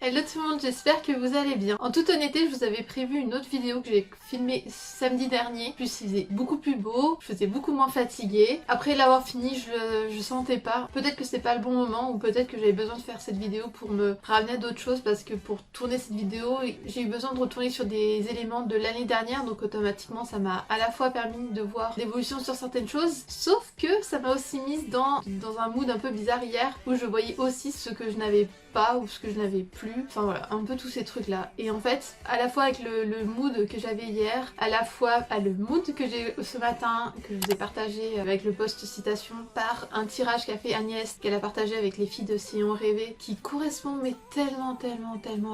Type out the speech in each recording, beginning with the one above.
Hello tout le monde, j'espère que vous allez bien. En toute honnêteté, je vous avais prévu une autre vidéo que j'ai filmée samedi dernier. En plus, il faisait beaucoup plus beau, je faisais beaucoup moins fatiguée. Après l'avoir fini, je sentais pas. Peut-être que c'était pas le bon moment ou peut-être que j'avais besoin de faire cette vidéo pour me ramener à d'autres choses parce que pour tourner cette vidéo, j'ai eu besoin de retourner sur des éléments de l'année dernière, donc automatiquement ça m'a à la fois permis de voir l'évolution sur certaines choses, sauf que ça m'a aussi mise dans un mood un peu bizarre hier où je voyais aussi ce que je n'avais pas ou ce que je n'avais plus, enfin voilà, un peu tous ces trucs là. Et en fait, à la fois avec le mood que j'avais hier, à la fois le mood que j'ai ce matin, que je vous ai partagé avec le post citation, par un tirage qu'a fait Agnès, qu'elle a partagé avec les filles de Sillon Rêvé, qui correspond mais tellement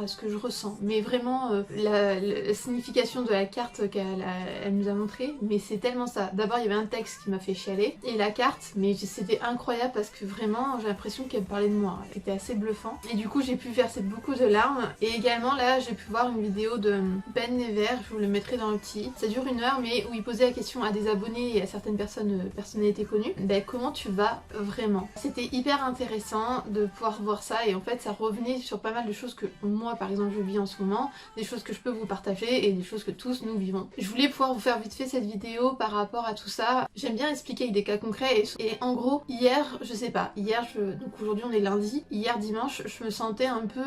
à ce que je ressens. Mais vraiment, la signification de la carte qu'elle nous a montrée, mais c'est tellement ça. D'abord, il y avait un texte qui m'a fait chialer, et la carte, mais c'était incroyable parce que vraiment, j'ai l'impression qu'elle parlait de moi. Elle était assez bluffant. Et du coup j'ai pu verser beaucoup de larmes. Et également là j'ai pu voir une vidéo de Ben Never, je vous le mettrai dans le petit. Ça dure 1 heure mais où il posait la question à des abonnés et à certaines personnes, personnalités connues. Ben comment tu vas vraiment? C'était hyper intéressant de pouvoir voir ça et en fait ça revenait sur pas mal de choses que moi par exemple je vis en ce moment, des choses que je peux vous partager et des choses que tous nous vivons. Je voulais pouvoir vous faire vite fait cette vidéo par rapport à tout ça. J'aime bien expliquer avec des cas concrets et en gros hier, je sais pas, donc aujourd'hui on est lundi, hier dimanche je me sentais un peu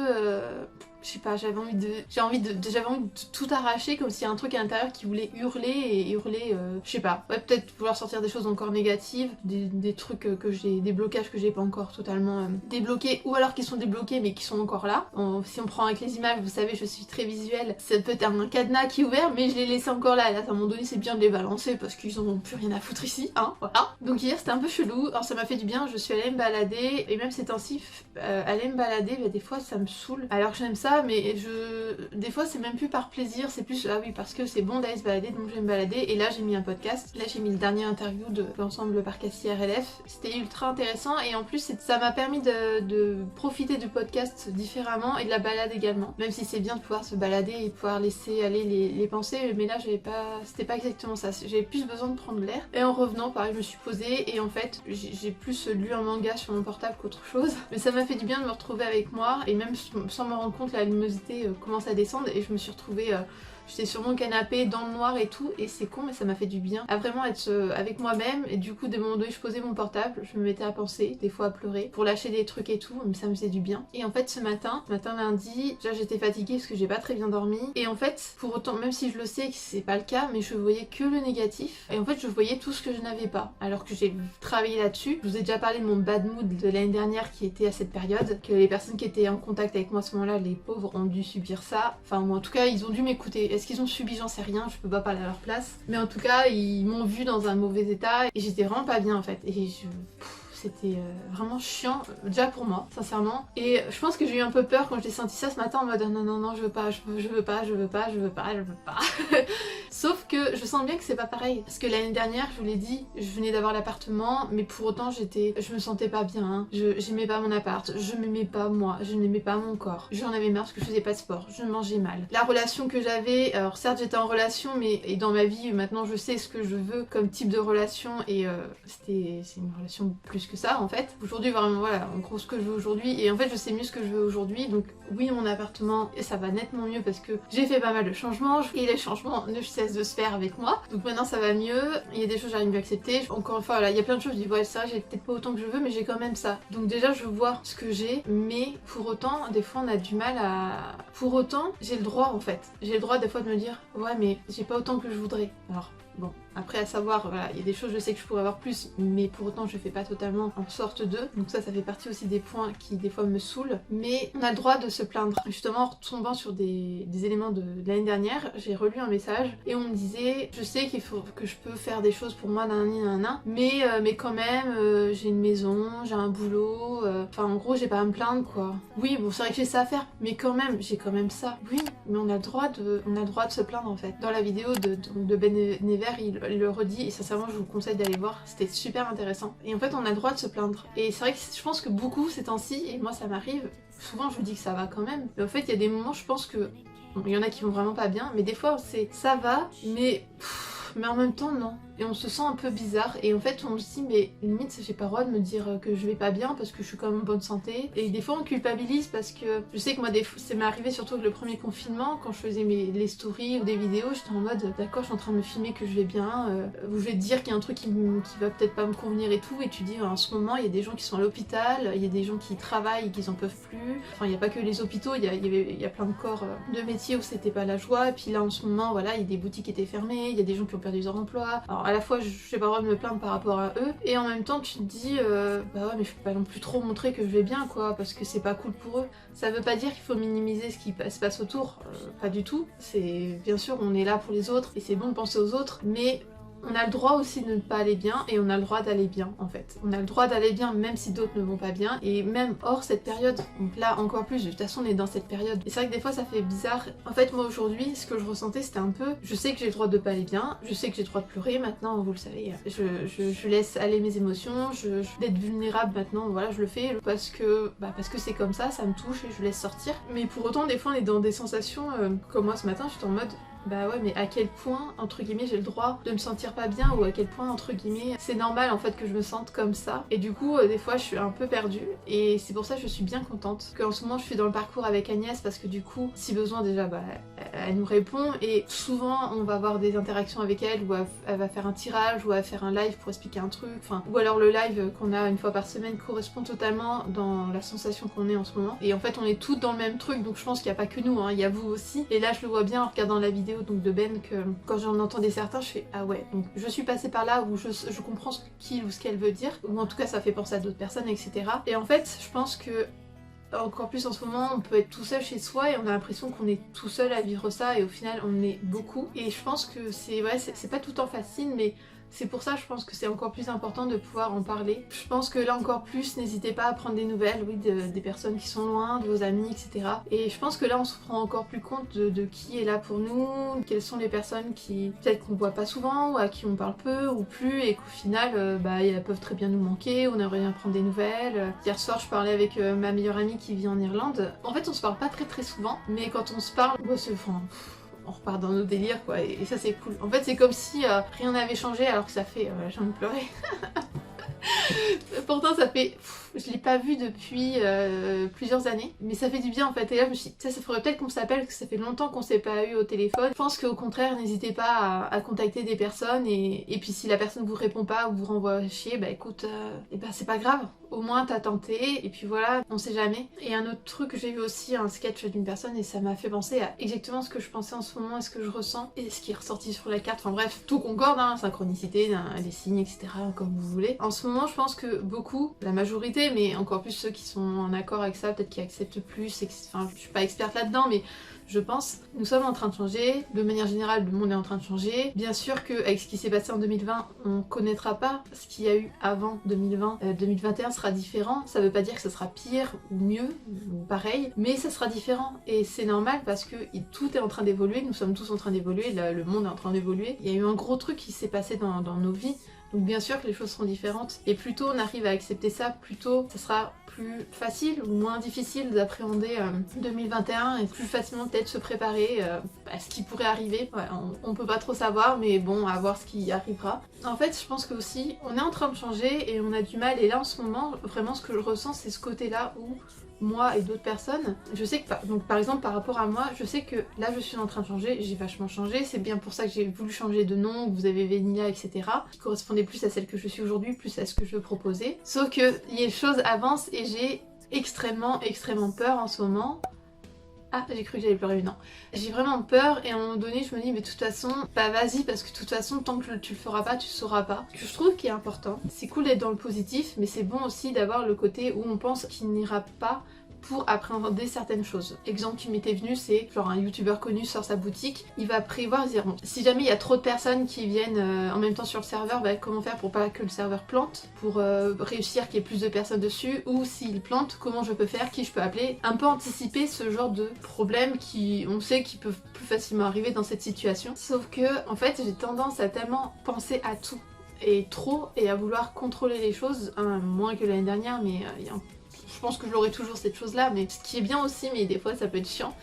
je sais pas, j'avais envie de tout arracher, comme s'il y a un truc à l'intérieur qui voulait hurler et hurler, je sais pas, ouais, peut-être vouloir sortir des choses encore négatives, des trucs que j'ai, des blocages que j'ai pas encore totalement débloqués, ou alors qui sont débloqués mais qui sont encore là. Si on prend avec les images, vous savez, je suis très visuelle, c'est peut-être un cadenas qui est ouvert mais je l'ai laissé encore là, et là à un moment donné c'est bien de les balancer parce qu'ils en ont plus rien à foutre ici, hein, voilà. Donc hier c'était un peu chelou, alors ça m'a fait du bien, je suis allée me balader, et même ces temps-ci, aller me balader, bah, des fois ça me saoule, alors que j'aime ça, mais des fois c'est même plus par plaisir, c'est plus ah oui parce que c'est bon d'aller se balader donc je vais me balader. Et là j'ai mis un podcast, là j'ai mis le dernier interview de l'ensemble par Cassie RLF, c'était ultra intéressant et en plus ça m'a permis de profiter du podcast différemment et de la balade également, même si c'est bien de pouvoir se balader et pouvoir laisser aller les pensées, mais là c'était pas exactement ça, j'avais plus besoin de prendre l'air. Et en revenant pareil je me suis posée et en fait j'ai plus lu un manga sur mon portable qu'autre chose, mais ça m'a fait du bien de me retrouver avec moi et même sans me rendre compte la luminosité commence à descendre et je me suis retrouvée, j'étais sur mon canapé dans le noir et tout, et c'est con mais ça m'a fait du bien à vraiment être avec moi-même. Et du coup des moments donné je posais mon portable, je me mettais à penser, des fois à pleurer pour lâcher des trucs et tout, mais ça me faisait du bien. Et en fait ce matin lundi, déjà j'étais fatiguée parce que j'ai pas très bien dormi, et en fait pour autant, même si je le sais que c'est pas le cas, mais je voyais que le négatif et en fait je voyais tout ce que je n'avais pas alors que j'ai travaillé là-dessus. Je vous ai déjà parlé de mon bad mood de l'année dernière qui était à cette période, que les personnes qui étaient en contact avec moi à ce moment-là, les pauvres, ont dû subir ça, enfin moi en tout cas ils ont dû m'écouter. Est-ce qu'ils ont subi? J'en sais rien, je peux pas parler à leur place, mais en tout cas ils m'ont vu dans un mauvais état et j'étais vraiment pas bien en fait, et c'était vraiment chiant, déjà pour moi, sincèrement. Et je pense que j'ai eu un peu peur quand j'ai senti ça ce matin en mode non, je veux pas. Sauf que je sens bien que c'est pas pareil. Parce que l'année dernière, je vous l'ai dit, je venais d'avoir l'appartement, mais pour autant je me sentais pas bien. Hein. J'aimais pas mon appart, je m'aimais pas moi, je n'aimais pas mon corps. J'en avais marre parce que je faisais pas de sport, je mangeais mal. La relation que j'avais, alors certes j'étais en relation, mais et dans ma vie maintenant je sais ce que je veux comme type de relation, et c'est une relation plus que ça en fait. Aujourd'hui vraiment voilà, en gros ce que je veux aujourd'hui, et en fait je sais mieux ce que je veux aujourd'hui. Donc oui, mon appartement, ça va nettement mieux parce que j'ai fait pas mal de changements et les changements ne cessent de se faire avec moi. Donc maintenant ça va mieux, il y a des choses j'arrive mieux à accepter. Encore une fois voilà, il y a plein de choses, je dis ouais c'est vrai j'ai peut-être pas autant que je veux mais j'ai quand même ça. Donc déjà je vois ce que j'ai, mais pour autant des fois on a du mal à... Pour autant j'ai le droit en fait. J'ai le droit des fois de me dire ouais mais j'ai pas autant que je voudrais. Alors bon, après à savoir, voilà, il y a des choses je sais que je pourrais avoir plus, mais pour autant je fais pas totalement en sorte d'eux. Donc ça fait partie aussi des points qui des fois me saoulent. Mais on a le droit de se plaindre. Justement en retombant sur des éléments de l'année dernière, j'ai relu un message et on me disait je sais qu'il faut que je peux faire des choses pour moi, mais quand même j'ai une maison, j'ai un boulot, enfin en gros j'ai pas à me plaindre quoi. Oui bon c'est vrai que j'ai ça à faire, mais quand même j'ai quand même ça. Oui mais on a le droit de se plaindre en fait. Dans la vidéo de Ben Never il le redit et sincèrement je vous conseille d'aller voir, c'était super intéressant. Et en fait on a le droit de se plaindre. Et c'est vrai que je pense que beaucoup ces temps-ci, et moi ça m'arrive, souvent je vous dis que ça va quand même, mais en fait il y a des moments je pense que, bon, il y en a qui vont vraiment pas bien, mais des fois c'est ça va, mais en même temps non. et on se sent un peu bizarre et en fait on se dit mais limite j'ai pas le droit de me dire que je vais pas bien parce que je suis quand même en bonne santé, et des fois on culpabilise parce que je sais que moi ça m'est arrivé surtout avec le premier confinement quand je faisais les stories ou des vidéos, j'étais en mode d'accord je suis en train de me filmer que je vais bien, ou je vais te dire qu'il y a un truc qui va peut-être pas me convenir et tout, et tu dis en ce moment il y a des gens qui sont à l'hôpital, il y a des gens qui travaillent et qui en peuvent plus, enfin il n'y a pas que les hôpitaux, il y a plein de corps de métiers où c'était pas la joie, et puis là en ce moment voilà il y a des boutiques qui étaient fermées, il y a des gens qui ont perdu leur emploi, alors à la fois j'ai pas le droit de me plaindre par rapport à eux, et en même temps tu te dis bah ouais mais je peux pas non plus trop montrer que je vais bien quoi, parce que c'est pas cool pour eux. Ça veut pas dire qu'il faut minimiser ce qui se passe autour, pas du tout, c'est bien sûr on est là pour les autres et c'est bon de penser aux autres, mais on a le droit aussi de ne pas aller bien et on a le droit d'aller bien en fait. On a le droit d'aller bien même si d'autres ne vont pas bien, et même hors cette période. Donc là encore plus, de toute façon on est dans cette période. Et c'est vrai que des fois ça fait bizarre. En fait moi aujourd'hui ce que je ressentais c'était un peu, je sais que j'ai le droit de pas aller bien, je sais que j'ai le droit de pleurer maintenant, vous le savez. Je laisse aller mes émotions, d'être vulnérable maintenant, voilà je le fais parce que c'est comme ça me touche et je laisse sortir. Mais pour autant des fois on est dans des sensations comme moi ce matin, j'étais en mode bah ouais mais à quel point entre guillemets j'ai le droit de me sentir pas bien, ou à quel point entre guillemets c'est normal en fait que je me sente comme ça. Et du coup des fois je suis un peu perdue, et c'est pour ça que je suis bien contente qu'en ce moment je suis dans le parcours avec Agnès, parce que du coup si besoin déjà elle nous répond, et souvent on va avoir des interactions avec elle où elle va faire un tirage ou elle va faire un live pour expliquer un truc, enfin ou alors le live qu'on a une fois par semaine correspond totalement dans la sensation qu'on est en ce moment, et en fait on est toutes dans le même truc, donc je pense qu'il n'y a pas que nous, hein, il y a vous aussi. Et là je le vois bien en regardant la vidéo donc de Ben, que quand j'en entendais certains je fais ah ouais, donc je suis passée par là où je comprends ce qu'il ou ce qu'elle veut dire, ou en tout cas ça fait penser à d'autres personnes, etc. Et en fait je pense que encore plus en ce moment on peut être tout seul chez soi et on a l'impression qu'on est tout seul à vivre ça, et au final on est beaucoup, et je pense que c'est pas tout le temps facile, mais c'est pour ça je pense que c'est encore plus important de pouvoir en parler. Je pense que là encore plus, n'hésitez pas à prendre des nouvelles, oui, des personnes qui sont loin, de vos amis, etc. Et je pense que là on se rend encore plus compte de qui est là pour nous, quelles sont les personnes qui peut-être qu'on voit pas souvent, ou à qui on parle peu ou plus, et qu'au final elles peuvent très bien nous manquer, on aimerait bien prendre des nouvelles. Hier soir je parlais avec ma meilleure amie qui vit en Irlande. En fait on se parle pas très souvent, mais quand on se parle, on repart dans nos délires quoi, et ça c'est cool. En fait c'est comme si rien n'avait changé, alors que ça fait... j'ai envie de pleurer. Pourtant ça fait... je l'ai pas vu depuis plusieurs années, mais ça fait du bien en fait. Et là je me suis dit, ça faudrait peut-être qu'on s'appelle, parce que ça fait longtemps qu'on s'est pas eu au téléphone. Je pense qu'au contraire, n'hésitez pas à contacter des personnes, et puis si la personne vous répond pas ou vous renvoie chier, bah écoute, c'est pas grave. Au moins t'as tenté, et puis voilà, on sait jamais. Et un autre truc, j'ai vu aussi un sketch d'une personne et ça m'a fait penser à exactement ce que je pensais en ce moment, et ce que je ressens, et ce qui est ressorti sur la carte. Enfin bref, tout concorde, hein, synchronicité, les signes, etc. comme vous voulez. En ce moment je pense que beaucoup, la majorité, mais encore plus ceux qui sont en accord avec ça, peut-être qui acceptent plus, enfin je suis pas experte là-dedans, mais je pense, nous sommes en train de changer, de manière générale le monde est en train de changer. Bien sûr qu'avec ce qui s'est passé en 2020, on connaîtra pas ce qu'il y a eu avant 2020. 2021 sera différent, ça veut pas dire que ça sera pire ou mieux ou pareil, mais ça sera différent, et c'est normal parce que tout est en train d'évoluer, nous sommes tous en train d'évoluer, le monde est en train d'évoluer. Il y a eu un gros truc qui s'est passé dans nos vies, donc bien sûr que les choses seront différentes, et plus tôt on arrive à accepter ça, plus tôt ça sera plus facile ou moins difficile d'appréhender 2021, et plus facilement peut-être se préparer à ce qui pourrait arriver. Ouais, on peut pas trop savoir, mais bon, à voir ce qui arrivera. En fait je pense que aussi on est en train de changer et on a du mal, et là en ce moment vraiment ce que je ressens c'est ce côté là où moi et d'autres personnes, je sais que donc par exemple par rapport à moi, je sais que là je suis en train de changer, j'ai vachement changé, c'est bien pour ça que j'ai voulu changer de nom, vous avez Vanilla, etc. qui correspondait plus à celle que je suis aujourd'hui, plus à ce que je veux proposer. Sauf que les choses avancent et j'ai extrêmement peur en ce moment. Ah, j'ai cru que j'allais pleurer, non. J'ai vraiment peur, et à un moment donné je me dis mais de toute façon, bah vas-y, parce que de toute façon tant que tu le feras pas, tu sauras pas. Ce que je trouve qui est important, c'est cool d'être dans le positif, mais c'est bon aussi d'avoir le côté où on pense qu'il n'ira pas pour appréhender certaines choses. Exemple qui m'était venu, c'est genre un youtubeur connu sort sa boutique, il va prévoir, dire bon, si jamais il y a trop de personnes qui viennent en même temps sur le serveur, bah, comment faire pour pas que le serveur plante, pour réussir qu'il y ait plus de personnes dessus, ou s'il plante, comment je peux faire, qui je peux appeler, un peu anticiper ce genre de problèmes qui, on sait, qui peuvent plus facilement arriver dans cette situation. Sauf que en fait j'ai tendance à tellement penser à tout et trop, et à vouloir contrôler les choses, moins que l'année dernière, mais je pense que je l'aurai toujours cette chose là, mais ce qui est bien aussi, mais des fois ça peut être chiant,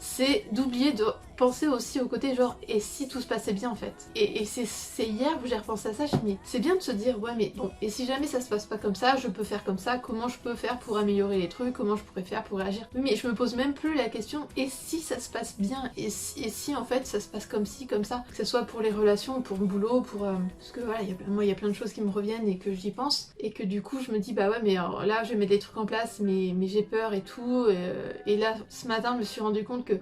c'est d'oublier de penser aussi au côté genre et si tout se passait bien en fait. Et c'est hier que j'ai repensé à ça, je me dis mais c'est bien de se dire ouais mais bon, et si jamais ça se passe pas comme ça, je peux faire comme ça, comment je peux faire pour améliorer les trucs, comment je pourrais faire pour réagir. Oui mais je me pose même plus la question et si ça se passe bien, et si en fait ça se passe comme ci, comme ça, que ce soit pour les relations, pour le boulot, pour... parce que voilà, moi il y a plein de choses qui me reviennent et que j'y pense, et que du coup je me dis bah ouais mais alors, là je vais mettre des trucs en place mais j'ai peur et tout, et là ce matin je me suis rendu compte que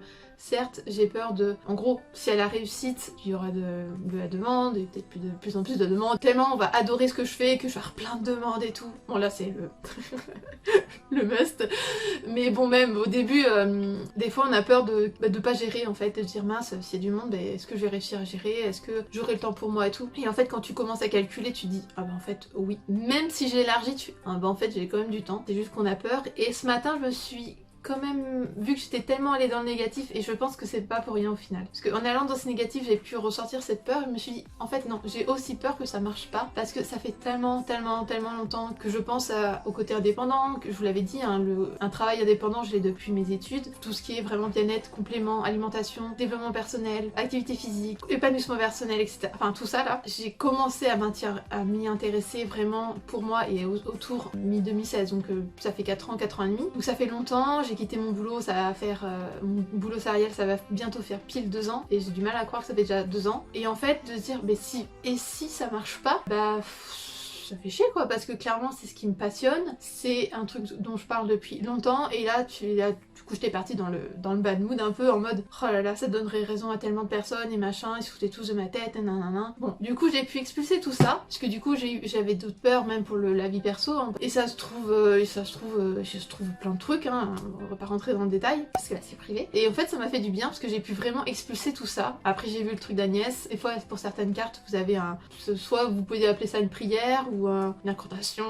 certes, j'ai peur de... En gros, si à la réussite, il y aura de la demande, et peut-être de plus en plus de demandes, tellement on va adorer ce que je fais, que je vais avoir plein de demandes et tout. Bon là c'est le... le must. Mais bon même au début, des fois on a peur de pas gérer en fait, de se dire mince, s'il y a du monde, est-ce que je vais réussir à gérer, est-ce que j'aurai le temps pour moi et tout. Et en fait quand tu commences à calculer, tu dis ah bah en fait oui. Même si j'ai élargi, ah bah en fait j'ai quand même du temps, c'est juste qu'on a peur. Et ce matin je me suis quand même, vu que j'étais tellement allée dans le négatif, et je pense que c'est pas pour rien au final. Parce qu'en allant dans ce négatif, j'ai pu ressortir cette peur, et je me suis dit, en fait non, j'ai aussi peur que ça marche pas, parce que ça fait tellement longtemps que je pense au côté indépendant, que je vous l'avais dit, hein, un travail indépendant, je l'ai depuis mes études, tout ce qui est vraiment bien-être, complément, alimentation, développement personnel, activité physique, épanouissement personnel, etc. Enfin tout ça là, j'ai commencé à m'y intéresser vraiment pour moi et autour mi-2016, donc ça fait 4 ans et demi, donc ça fait longtemps. J'ai quitté mon boulot, ça va faire... mon boulot salarial, ça va bientôt faire pile 2 ans. Et j'ai du mal à croire que ça fait déjà 2 ans. Et en fait, de se dire, mais si... Et si ça marche pas, bah... ça fait chier quoi, parce que clairement c'est ce qui me passionne, c'est un truc dont je parle depuis longtemps, et là du coup j'étais partie dans le bad mood un peu en mode oh là là ça donnerait raison à tellement de personnes et machin, ils se foutaient tous de ma tête et nanana. Bon du coup j'ai pu expulser tout ça, parce que du coup j'avais d'autres peurs même pour la vie perso, hein. Et ça se trouve plein de trucs, hein. On va pas rentrer dans le détail parce que là c'est privé, et en fait ça m'a fait du bien parce que j'ai pu vraiment expulser tout ça. Après j'ai vu le truc d'Agnès, des fois pour certaines cartes vous avez soit vous pouvez appeler ça une prière ou une incantation,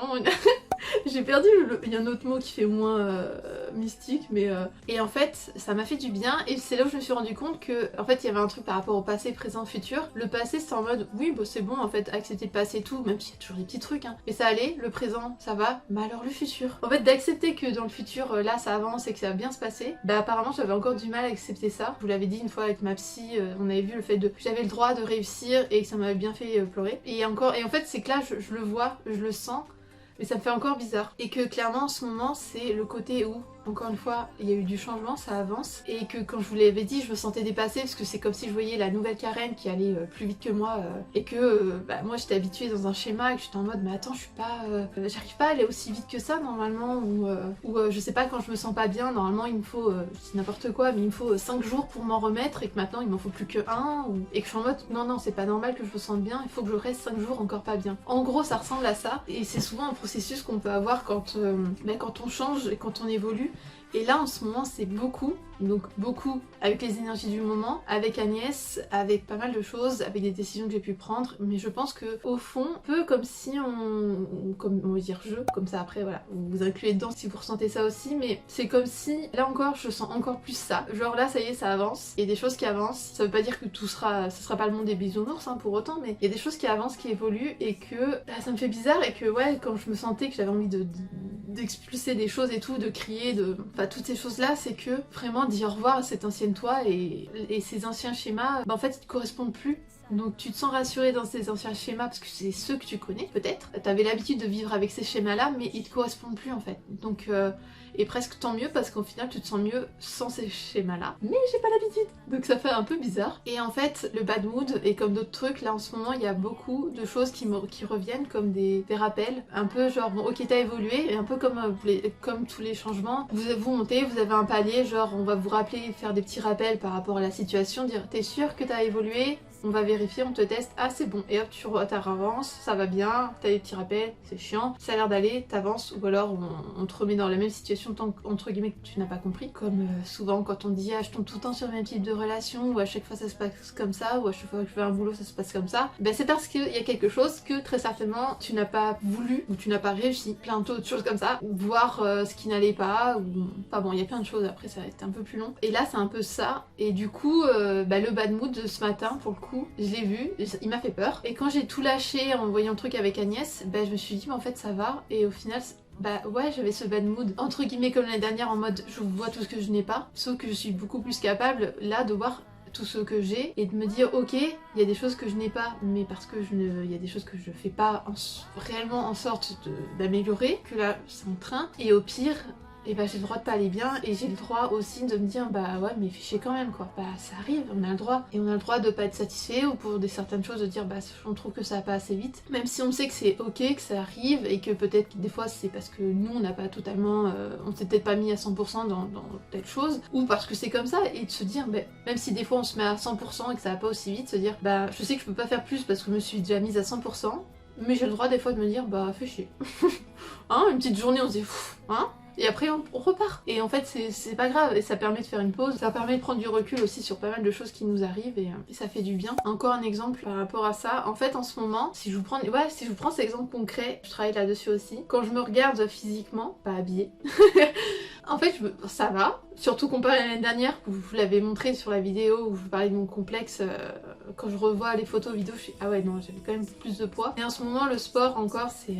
j'ai perdu il y a un autre mot qui fait moins mystique, mais et en fait ça m'a fait du bien, et c'est là où je me suis rendu compte que en fait il y avait un truc par rapport au passé, présent, futur. Le passé c'était en mode oui bah c'est bon en fait, accepter le passé et tout, même s'il y a toujours des petits trucs hein, mais ça allait, le présent ça va, mais alors le futur, en fait d'accepter que dans le futur là ça avance et que ça va bien se passer, bah apparemment j'avais encore du mal à accepter ça. Je vous l'avais dit une fois avec ma psy, on avait vu le fait que j'avais le droit de réussir et que ça m'avait bien fait pleurer, et en fait c'est que là je le vois, je le sens, mais ça me fait encore bizarre. Et que clairement en ce moment c'est le côté où, encore une fois, il y a eu du changement, ça avance, et que quand je vous l'avais dit, je me sentais dépassée parce que c'est comme si je voyais la nouvelle Karen qui allait plus vite que moi, et que bah, moi j'étais habituée dans un schéma et que j'étais en mode mais attends je suis pas... j'arrive pas à aller aussi vite que ça normalement, ou je sais pas, quand je me sens pas bien, normalement il me faut, c'est n'importe quoi, mais il me faut 5 jours pour m'en remettre, et que maintenant il m'en faut plus que 1, et que je suis en mode non c'est pas normal que je me sente bien, il faut que je reste 5 jours encore pas bien. En gros ça ressemble à ça, et c'est souvent un processus qu'on peut avoir quand on change et quand on évolue. Et là en ce moment c'est beaucoup, donc beaucoup avec les énergies du moment, avec Agnès, avec pas mal de choses, avec des décisions que j'ai pu prendre, mais je pense que au fond, un peu comme si comme on va dire comme ça après voilà, vous vous incluez dedans si vous ressentez ça aussi, mais c'est comme si, là encore je sens encore plus ça, genre là ça y est ça avance, il y a des choses qui avancent, ça veut pas dire que ça sera pas le monde des bisounours hein, pour autant, mais il y a des choses qui avancent, qui évoluent, et que ça me fait bizarre, et que ouais quand je me sentais que j'avais envie d'expulser des choses et tout, de crier, enfin toutes ces choses là, c'est que vraiment dire au revoir à cette ancienne toi, et ces anciens schémas, bah en fait ils te correspondent plus. Donc tu te sens rassuré dans ces anciens schémas parce que c'est ceux que tu connais peut-être. T'avais l'habitude de vivre avec ces schémas là, mais ils te correspondent plus en fait. Donc et presque tant mieux, parce qu'au final tu te sens mieux sans ces schémas là. Mais j'ai pas l'habitude, donc ça fait un peu bizarre. Et en fait le bad mood, et comme d'autres trucs, là en ce moment il y a beaucoup de choses qui reviennent comme des rappels. Un peu genre bon ok t'as évolué, et un peu comme tous les changements. Vous montez, vous avez un palier, genre on va vous rappeler, faire des petits rappels par rapport à la situation, dire t'es sûr que t'as évolué? On va vérifier, on te teste, ah c'est bon, et hop tu avances, ça va bien, t'as des petits rappels, c'est chiant, ça a l'air d'aller, t'avances, ou alors on te remet dans la même situation tant entre guillemets que tu n'as pas compris, comme souvent quand on dit ah je tombe tout le temps sur le même type de relation, ou à chaque fois ça se passe comme ça, ou à chaque fois que je fais un boulot ça se passe comme ça, ben c'est parce qu'il y a quelque chose que très certainement tu n'as pas voulu, ou tu n'as pas réussi, plein d'autres choses comme ça, voir ce qui n'allait pas, ou enfin bon il y a plein de choses, après ça va être un peu plus long, et là c'est un peu ça, et du coup le bad mood de ce matin pour le coup coup, je l'ai vu, il m'a fait peur. Et quand j'ai tout lâché en voyant le truc avec Agnès, bah, je me suis dit mais en fait ça va. Et au final, bah ouais, j'avais ce bad mood, entre guillemets comme l'année dernière, en mode je vois tout ce que je n'ai pas. Sauf que je suis beaucoup plus capable là de voir tout ce que j'ai et de me dire ok, il y a des choses que je n'ai pas, mais parce que il y a des choses que je fais pas réellement en sorte d'améliorer, que là c'est en train, et au pire, et bah j'ai le droit de pas aller bien, et j'ai le droit aussi de me dire bah ouais mais fais chier quand même quoi, bah ça arrive, on a le droit, et on a le droit de pas être satisfait, ou pour certaines choses de dire bah on trouve que ça va pas assez vite, même si on sait que c'est ok, que ça arrive, et que peut-être des fois c'est parce que nous on n'a pas totalement, on s'est peut-être pas mis à 100% dans telle chose, ou parce que c'est comme ça, et de se dire bah, même si des fois on se met à 100% et que ça va pas aussi vite, se dire bah je sais que je peux pas faire plus parce que je me suis déjà mise à 100%, mais j'ai le droit des fois de me dire bah fais chier. Hein, une petite journée on se dit hein, et après on repart. Et en fait c'est pas grave, et ça permet de faire une pause, ça permet de prendre du recul aussi sur pas mal de choses qui nous arrivent, et ça fait du bien. Encore un exemple par rapport à ça, en fait en ce moment, si je vous prends cet exemple concret, je travaille là-dessus aussi, quand je me regarde physiquement, pas habillée, en fait ça va, surtout comparé à l'année dernière, où je vous l'avais montré sur la vidéo où je vous parlais de mon complexe, quand je revois les photos vidéo, je suis ah ouais non, j'avais quand même plus de poids. Et en ce moment le sport encore, c'est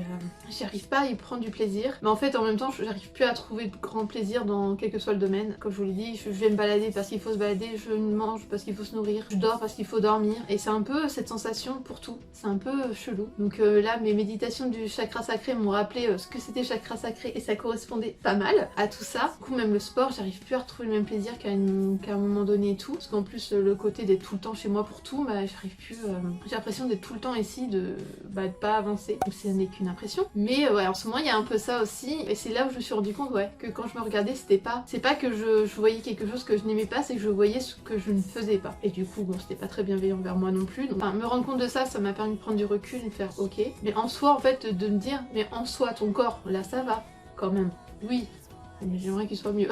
j'y arrive pas à y prendre du plaisir, mais en fait en même temps j'arrive plus à trouver de grand plaisir dans quel que soit le domaine. Comme je vous l'ai dit, je vais me balader parce qu'il faut se balader, je mange parce qu'il faut se nourrir, je dors parce qu'il faut dormir, et c'est un peu cette sensation pour tout, c'est un peu chelou. Donc là mes méditations du chakra sacré m'ont rappelé ce que c'était chakra sacré, et ça correspondait pas mal à tout ça. Du coup même le sport, j'arrive plus à retrouver le même plaisir qu'à un moment donné et tout, parce qu'en plus le côté d'être tout le temps chez moi pour tout, bah j'arrive plus, j'ai l'impression d'être tout le temps ici, de pas avancer, donc ce n'est qu'une impression. Mais ouais, en ce moment il y a un peu ça aussi, et c'est là où je me suis rendu compte ouais, que quand je me regardais, c'est pas que je voyais quelque chose que je n'aimais pas, c'est que je voyais ce que je ne faisais pas. Et du coup bon, c'était pas très bienveillant envers moi non plus, donc me rendre compte de ça, ça m'a permis de prendre du recul et de faire ok, mais en soi en fait, de me dire mais en soi ton corps là ça va quand même, oui, mais j'aimerais qu'il soit mieux.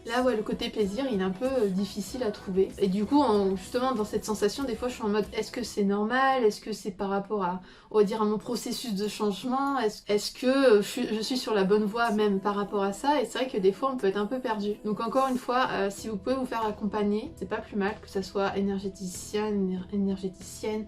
Là ouais, le côté plaisir il est un peu difficile à trouver, et du coup justement dans cette sensation des fois je suis en mode est-ce que c'est normal, est-ce que c'est par rapport à, on va dire, à mon processus de changement, est-ce que je suis sur la bonne voie même par rapport à ça, et c'est vrai que des fois on peut être un peu perdu. Donc encore une fois, si vous pouvez vous faire accompagner, c'est pas plus mal, que ça soit énergéticienne,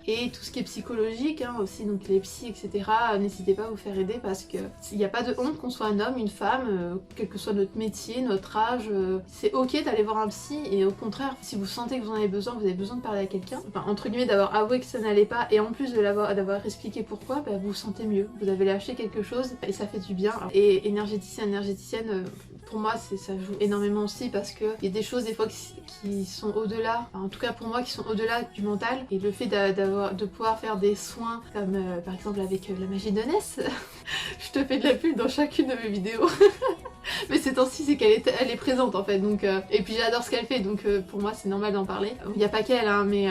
et tout ce qui est psychologique hein, aussi, donc les psys etc, n'hésitez pas à vous faire aider, parce que il n'y a pas de honte qu'on soit un homme, une femme, quel que soit notre métier, notre âge, c'est ok d'aller voir un psy, et au contraire, si vous sentez que vous en avez besoin, vous avez besoin de parler à quelqu'un, enfin entre guillemets d'avoir avoué que ça n'allait pas, et en plus d'avoir expliqué pourquoi, bah, vous vous sentez mieux, vous avez lâché quelque chose, et ça fait du bien. Et énergéticienne, pour moi ça joue énormément aussi, parce que il y a des choses des fois qui sont au-delà, enfin, en tout cas pour moi qui sont au-delà du mental, et le fait de pouvoir faire des soins comme par exemple avec la magie de Ness, je te fais de la pub dans chacune de mes vidéos. Mais ces temps-ci c'est qu'elle est présente en fait, donc et puis j'adore ce qu'elle fait, donc pour moi c'est normal d'en parler. Il n'y a pas qu'elle hein, mais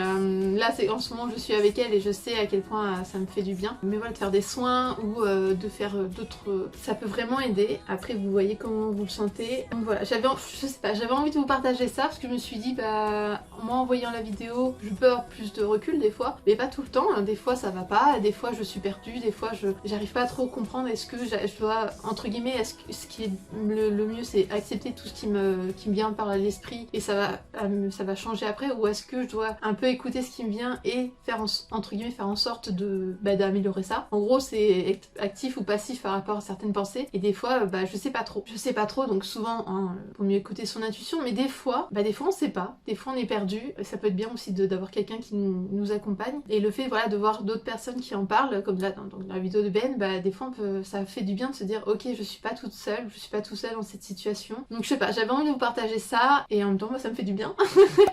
là c'est en ce moment je suis avec elle et je sais à quel point ça me fait du bien. Mais voilà, de faire des soins ou de faire d'autres, ça peut vraiment aider. Après vous voyez comment vous le sentez. Donc voilà, j'avais envie de vous partager ça, parce que je me suis dit bah moi en voyant la vidéo je peux avoir plus de recul des fois, mais pas tout le temps hein. Des fois ça va pas, des fois je suis perdue, des fois j'arrive pas à trop comprendre, est-ce que je dois entre guillemets, ce qui est le mieux c'est accepter tout ce qui me vient par l'esprit, et ça va changer après, ou est-ce que je dois un peu écouter ce qui me vient et faire entre guillemets faire en sorte d'améliorer ça. En gros c'est être actif ou passif par rapport à certaines pensées, et des fois je sais pas trop, donc souvent hein, faut mieux écouter son intuition, mais des fois on sait pas, des fois on est perdu, ça peut être bien aussi d'avoir quelqu'un qui nous accompagne, et le fait voilà de voir d'autres personnes qui en parlent, comme là dans la vidéo de Ben, des fois ça fait du bien de se dire ok, je suis pas toute seule, je suis pas tout seul dans cette situation. Donc je sais pas, j'avais envie de vous partager ça, et en même temps moi ça me fait du bien.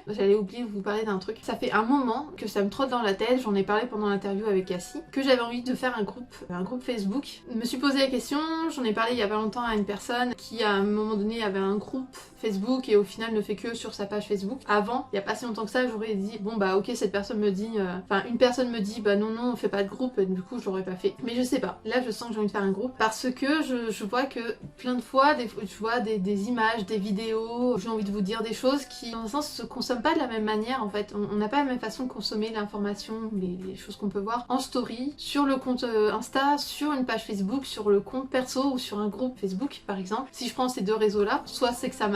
J'allais oublier de vous parler d'un truc, ça fait un moment que ça me trotte dans la tête, j'en ai parlé pendant l'interview avec Cassie, que j'avais envie de faire un groupe Facebook. Je me suis posé la question, j'en ai parlé il y a pas longtemps à une personne qui à un moment donné avait un groupe Facebook et au final ne fait que sur sa page Facebook. Avant, il y a pas si longtemps que ça, j'aurais dit bon bah ok, cette personne me dit, une personne me dit bah non on fait pas de groupe, et du coup je l'aurais pas fait. Mais je sais pas, là je sens que j'ai envie de faire un groupe, parce que je vois que plein de fois je vois des images, des vidéos, j'ai envie de vous dire des choses qui dans un sens se consomment pas de la même manière en fait. On n'a pas la même façon de consommer l'information, les choses qu'on peut voir en story, sur le compte Insta, sur une page Facebook, sur le compte perso ou sur un groupe Facebook par exemple. Si je prends ces deux réseaux là, soit c'est que ça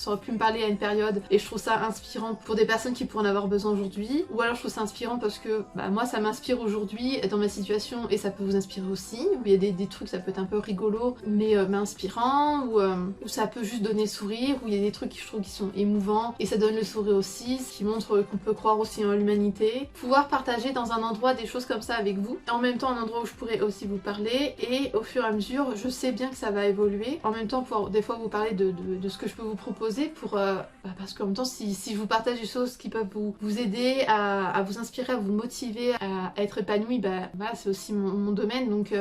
aurait pu me parler à une période et je trouve ça inspirant pour des personnes qui pourraient en avoir besoin aujourd'hui, ou alors je trouve ça inspirant parce que moi ça m'inspire aujourd'hui dans ma situation et ça peut vous inspirer aussi, où il y a des trucs, ça peut être un peu rigolo mais inspirant, ou ça peut juste donner le sourire, où il y a des trucs que je trouve qui sont émouvants et ça donne le sourire aussi, ce qui montre qu'on peut croire aussi en l'humanité. Pouvoir partager dans un endroit des choses comme ça avec vous, en même temps un endroit où je pourrais aussi vous parler, et au fur et à mesure je sais bien que ça va évoluer, en même temps pouvoir des fois vous parler de ce que je peux vous proposer pour parce qu'en même temps si je vous partage des choses qui peuvent vous aider à vous inspirer, à vous motiver à être épanoui, c'est aussi mon domaine, donc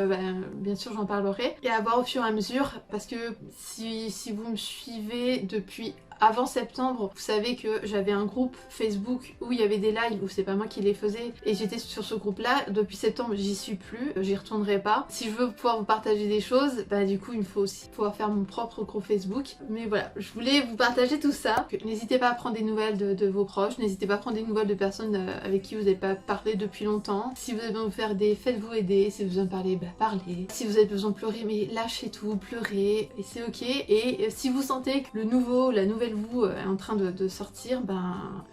bien sûr j'en parlerai, et à voir au fur et à mesure, parce que si vous me suivez depuis avant septembre, vous savez que j'avais un groupe Facebook où il y avait des lives, où c'est pas moi qui les faisais, et j'étais sur ce groupe là. Depuis septembre j'y suis plus, j'y retournerai pas. Si je veux pouvoir vous partager des choses, du coup il me faut aussi pouvoir faire mon propre groupe Facebook. Mais voilà, je voulais vous partager tout ça. N'hésitez pas à prendre des nouvelles de vos proches, n'hésitez pas à prendre des nouvelles de personnes avec qui vous n'avez pas parlé depuis longtemps. Si vous avez besoin de faire des, faites-vous aider. Si vous avez besoin de parler, parlez. Si vous avez besoin de pleurer, mais lâchez tout, pleurez, et c'est ok. Et si vous sentez que le nouveau, la nouvelle vous est en train de sortir,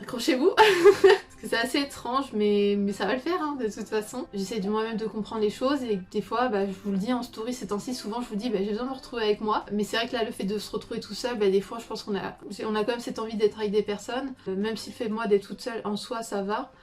accrochez-vous. Parce que c'est assez étrange, mais ça va le faire de toute façon. J'essaie de moi-même de comprendre les choses, et des fois, je vous le dis en story ces temps-ci, souvent je vous dis j'ai besoin de me retrouver avec moi. Mais c'est vrai que là, le fait de se retrouver tout seul, des fois je pense qu'on a quand même cette envie d'être avec des personnes, même si le fait moi d'être toute seule en soi ça va.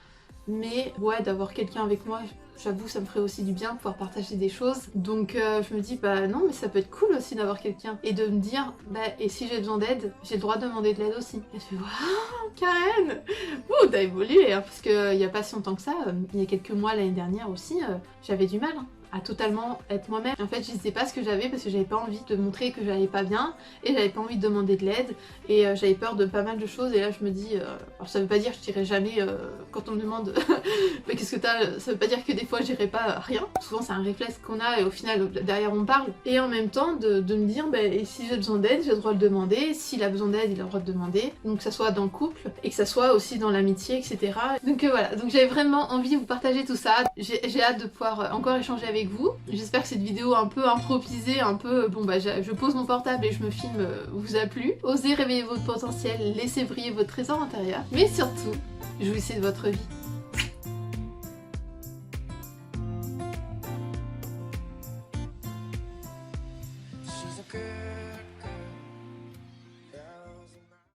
Mais ouais, d'avoir quelqu'un avec moi, j'avoue, ça me ferait aussi du bien, pouvoir partager des choses. Donc je me dis, non, mais ça peut être cool aussi d'avoir quelqu'un. Et de me dire, et si j'ai besoin d'aide, j'ai le droit de demander de l'aide aussi. Et je fais, waouh, Karen, ouh, t'as évolué, parce qu'il n'y a pas si longtemps que ça, il y a quelques mois l'année dernière aussi, j'avais du mal à totalement être moi-même. En fait, je disais pas ce que j'avais parce que j'avais pas envie de montrer que j'allais pas bien, et j'avais pas envie de demander de l'aide, et j'avais peur de pas mal de choses. Et là je me dis, alors ça veut pas dire que je dirais jamais quand on me demande mais qu'est-ce que t'as, ça veut pas dire que des fois je dirais pas rien. Souvent c'est un réflexe qu'on a et au final derrière on parle. Et en même temps de me dire, et si j'ai besoin d'aide, j'ai le droit de le demander, s'il a besoin d'aide, il a le droit de demander, donc que ça soit dans le couple et que ça soit aussi dans l'amitié, etc. Donc voilà, donc j'avais vraiment envie de vous partager tout ça. J'ai hâte de pouvoir encore échanger avec vous. J'espère que cette vidéo un peu improvisée, un peu je pose mon portable et je me filme, vous a plu. Osez réveiller votre potentiel, laissez briller votre trésor intérieur, mais surtout, jouissez de votre vie. She's a girl